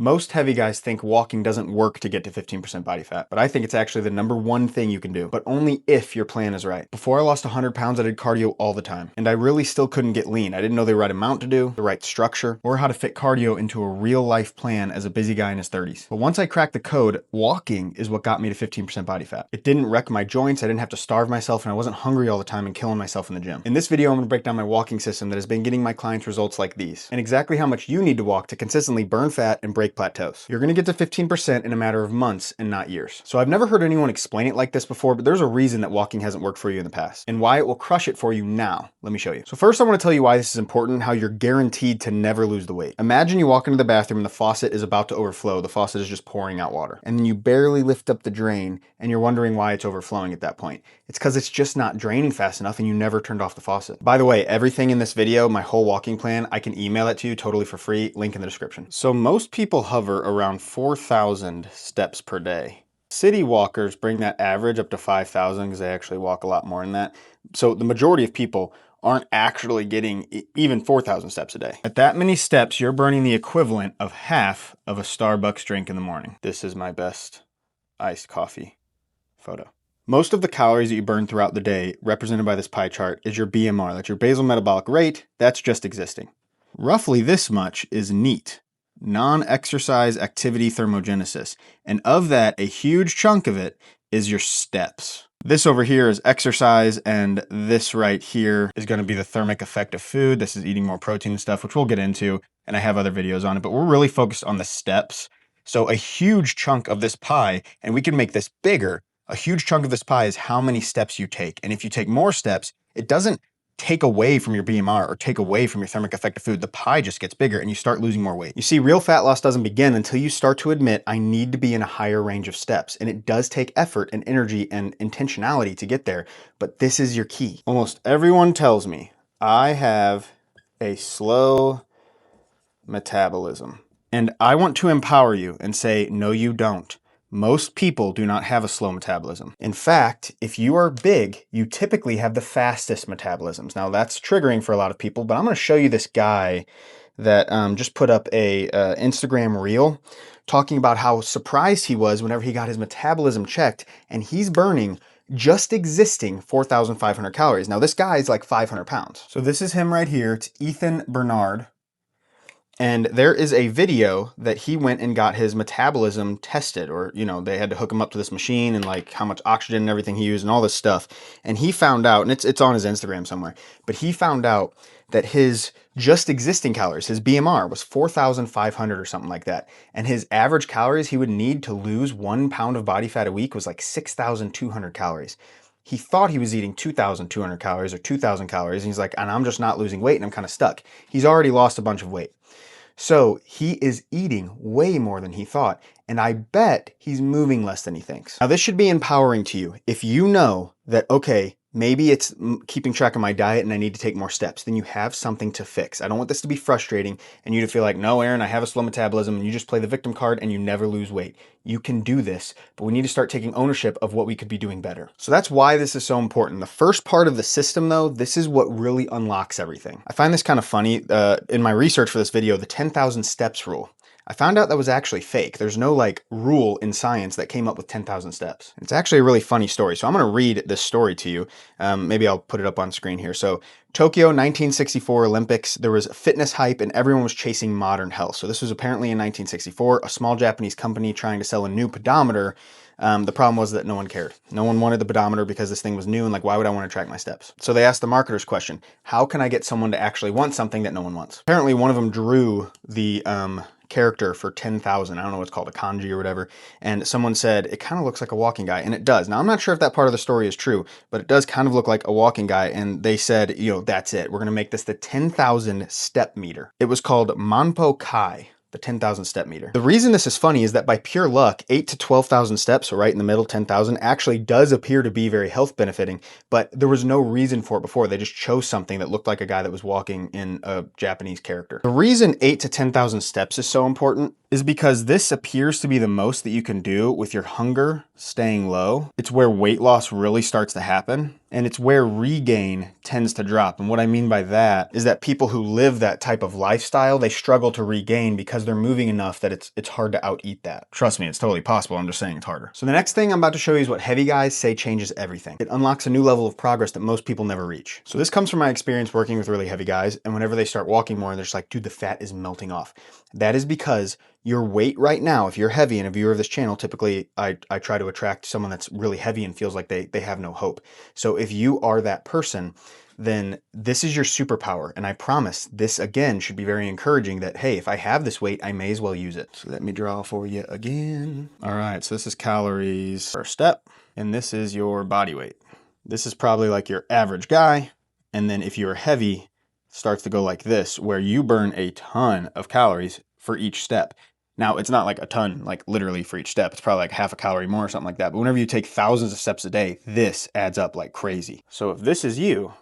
Most heavy guys think walking doesn't work to get to 15% body fat, but I think it's actually the #1 thing you can do, but only if your plan is right. Before I lost 100 pounds, I did cardio all the time, and I really still couldn't get lean. I didn't know the right amount to do, the right structure, or how to fit cardio into a real life plan as a busy guy in his 30s. But once I cracked the code, walking is what got me to 15% body fat. It didn't wreck my joints, I didn't have to starve myself, and I wasn't hungry all the time and killing myself in the gym. In this video, I'm gonna break down my walking system that has been getting my clients results like these, and exactly how much you need to walk to consistently burn fat and break plateaus. You're gonna get to 15% in a matter of months and not years. So I've never heard anyone explain it like this before, but there's a reason that walking hasn't worked for you in the past, and why it will crush it for you now. Let me show you. So first I wanna tell you why this is important, how you're guaranteed to never lose the weight. Imagine you walk into the bathroom and the faucet is about to overflow. The faucet is just pouring out water. And then you barely lift up the drain and you're wondering why it's overflowing at that point. It's because it's just not draining fast enough and you never turned off the faucet. By the way, everything in this video, my whole walking plan, I can email it to you totally for free, link in the description. So most people hover around 4,000 steps per day. City walkers bring that average up to 5,000 because they actually walk a lot more than that. So the majority of people aren't actually getting even 4,000 steps a day. At that many steps, you're burning the equivalent of half of a Starbucks drink in the morning. This is my best iced coffee photo. Most of the calories that you burn throughout the day, represented by this pie chart, is your BMR. That's your basal metabolic rate. That's just existing. Roughly this much is NEAT, non-exercise activity thermogenesis. And of that, a huge chunk of it is your steps. This over here is exercise, and this right here is going to be the thermic effect of food. This is eating more protein and stuff, which we'll get into, and I have other videos on it, but we're really focused on the steps. So a huge chunk of this pie, and we can make this bigger, a huge chunk of this pie is how many steps you take. And if you take more steps, it doesn't take away from your BMR or take away from your thermic effect of food. The pie just gets bigger and you start losing more weight. You see, real fat loss doesn't begin until you start to admit, I need to be in a higher range of steps. And it does take effort and energy and intentionality to get there, but this is your key. Almost everyone tells me I have a slow metabolism. And I want to empower you and say, no, you don't. Most people do not have a slow metabolism. In fact, if you are big, you typically have the fastest metabolisms. Now that's triggering for a lot of people, but I'm gonna show you this guy that just put up a Instagram reel talking about how surprised he was whenever he got his metabolism checked, and he's burning just existing 4,500 calories. Now this guy is like 500 pounds. So this is him right here. It's Ethan Bernard. And there is a video that he went and got his metabolism tested, or, you know, they had to hook him up to this machine and like how much oxygen and everything he used and all this stuff. And he found out, and it's on his Instagram somewhere, but he found out that his just existing calories, his BMR was 4,500 or something like that. And his average calories he would need to lose 1 pound of body fat a week was like 6,200 calories. He thought he was eating 2,200 calories or 2,000 calories. And he's like, and I'm just not losing weight and I'm kind of stuck. He's already lost a bunch of weight. So he is eating way more than he thought, and I bet he's moving less than he thinks. Now this should be empowering to you. If you know that, okay, maybe it's keeping track of my diet and I need to take more steps, then you have something to fix. I don't want this to be frustrating and you to feel like, no, Aaron, I have a slow metabolism, and you just play the victim card and you never lose weight. You can do this, but we need to start taking ownership of what we could be doing better. So that's why this is so important. The first part of the system though, this is what really unlocks everything. I find this kind of funny. In my research for this video, the 10,000 steps rule, I found out that was actually fake. There's no like rule in science that came up with 10,000 steps. It's actually a really funny story. So I'm going to read this story to you. Maybe I'll put it up on screen here. So Tokyo 1964 Olympics, there was fitness hype and everyone was chasing modern health. So this was apparently in 1964, a small Japanese company trying to sell a new pedometer. The problem was that no one cared. No one wanted the pedometer because this thing was new and like, why would I want to track my steps? So they asked the marketers question, how can I get someone to actually want something that no one wants? Apparently one of them drew the character for 10,000. I don't know what's called, a kanji or whatever. And someone said, it kind of looks like a walking guy. And it does. Now, I'm not sure if that part of the story is true, but it does kind of look like a walking guy. And they said, you know, that's it. We're going to make this the 10,000 step meter. It was called Manpo Kai, the 10,000 step meter. The reason this is funny is that by pure luck, 8 to 12,000 steps, so right in the middle, 10,000, actually does appear to be very health benefiting, but there was no reason for it before. They just chose something that looked like a guy that was walking in a Japanese character. The reason 8 to 10,000 steps is so important is because this appears to be the most that you can do with your hunger staying low. It's where weight loss really starts to happen. And it's where regain tends to drop. And what I mean by that is that people who live that type of lifestyle, they struggle to regain because they're moving enough that it's hard to out-eat that. Trust me, it's totally possible. I'm just saying it's harder. So the next thing I'm about to show you is what heavy guys say changes everything. It unlocks a new level of progress that most people never reach. So this comes from my experience working with really heavy guys. And whenever they start walking more, they're just like, dude, the fat is melting off. That is because your weight right now, if you're heavy and a viewer of this channel, typically I try to attract someone that's really heavy and feels like they have no hope. So if you are that person, then this is your superpower. And I promise this again should be very encouraging that, hey, if I have this weight, I may as well use it. So let me draw for you again. All right, so this is calories per step, and this is your body weight. This is probably like your average guy. And then if you're heavy, it starts to go like this, where you burn a ton of calories for each step. Now, it's not like a ton, like literally for each step. It's probably like half a calorie more or something like that. But whenever you take thousands of steps a day, this adds up like crazy. So if this is you,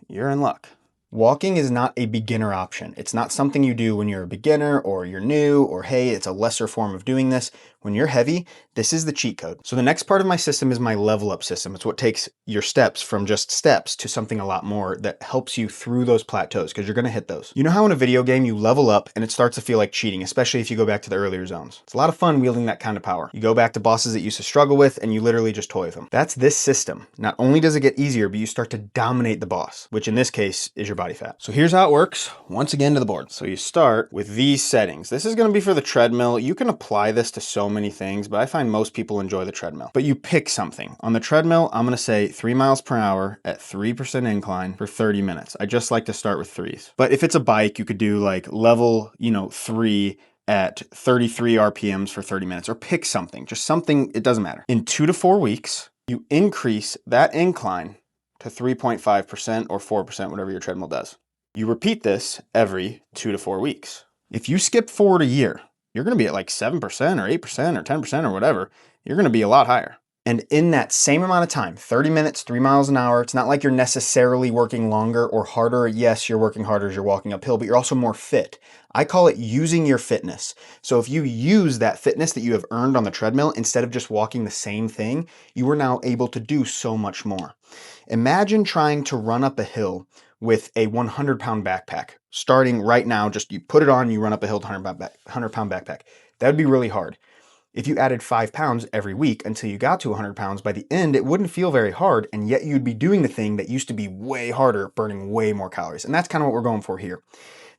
you're in luck. Walking is not a beginner option. It's not something you do when you're a beginner or you're new or hey, it's a lesser form of doing this. When you're heavy, this is the cheat code. So the next part of my system is my level up system. It's what takes your steps from just steps to something a lot more that helps you through those plateaus because you're going to hit those. You know how in a video game you level up and it starts to feel like cheating, especially if you go back to the earlier zones. It's a lot of fun wielding that kind of power. You go back to bosses that you used to struggle with and you literally just toy with them. That's this system. Not only does it get easier, but you start to dominate the boss, which in this case is your body fat. So here's how it works. Once again to the board. So you start with these settings. This is going to be for the treadmill. You can apply this to so many things, but I find most people enjoy the treadmill. But you pick something. On the treadmill, I'm going to say 3 miles per hour at 3% incline for 30 minutes. I just like to start with threes. But if it's a bike, you could do like level, 3 at 33 RPMs for 30 minutes, or pick something, just something, it doesn't matter. In 2 to 4 weeks, you increase that incline to 3.5% or 4%, whatever your treadmill does. You repeat this every 2 to 4 weeks. If you skip forward a year, you're going to be at like 7% or 8% or 10% or whatever. You're going to be a lot higher. And in that same amount of time, 30 minutes, 3 miles an hour, it's not like you're necessarily working longer or harder. Yes, you're working harder as you're walking uphill, but you're also more fit. I call it using your fitness. So if you use that fitness that you have earned on the treadmill, instead of just walking the same thing, you are now able to do so much more. Imagine trying to run up a hill with a 100-pound backpack. Starting right now, just you put it on, you run up a hill with a 100-pound backpack. That would be really hard. If you added 5 pounds every week until you got to 100 pounds, by the end, it wouldn't feel very hard, and yet you'd be doing the thing that used to be way harder, burning way more calories. And that's kind of what we're going for here.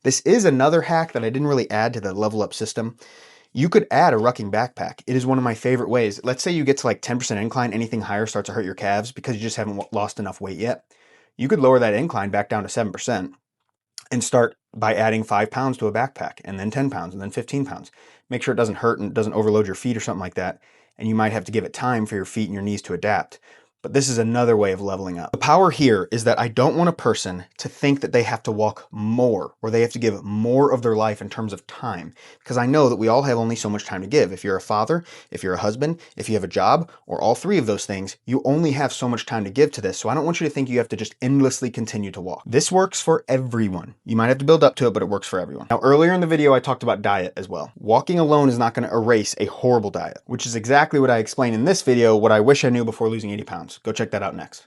This is another hack that I didn't really add to the level up system. You could add a rucking backpack. It is one of my favorite ways. Let's say you get to like 10% incline, anything higher starts to hurt your calves because you just haven't lost enough weight yet. You could lower that incline back down to 7% and start by adding 5 pounds to a backpack, and then 10 pounds, and then 15 pounds. Make sure it doesn't hurt and doesn't overload your feet or something like that. And you might have to give it time for your feet and your knees to adapt. But this is another way of leveling up. The power here is that I don't want a person to think that they have to walk more or they have to give more of their life in terms of time, because I know that we all have only so much time to give. If you're a father, if you're a husband, if you have a job, or all three of those things, you only have so much time to give to this. So I don't want you to think you have to just endlessly continue to walk. This works for everyone. You might have to build up to it, but it works for everyone. Now, earlier in the video, I talked about diet as well. Walking alone is not going to erase a horrible diet, which is exactly what I explained in this video, what I wish I knew before losing 80 pounds. Go check that out next.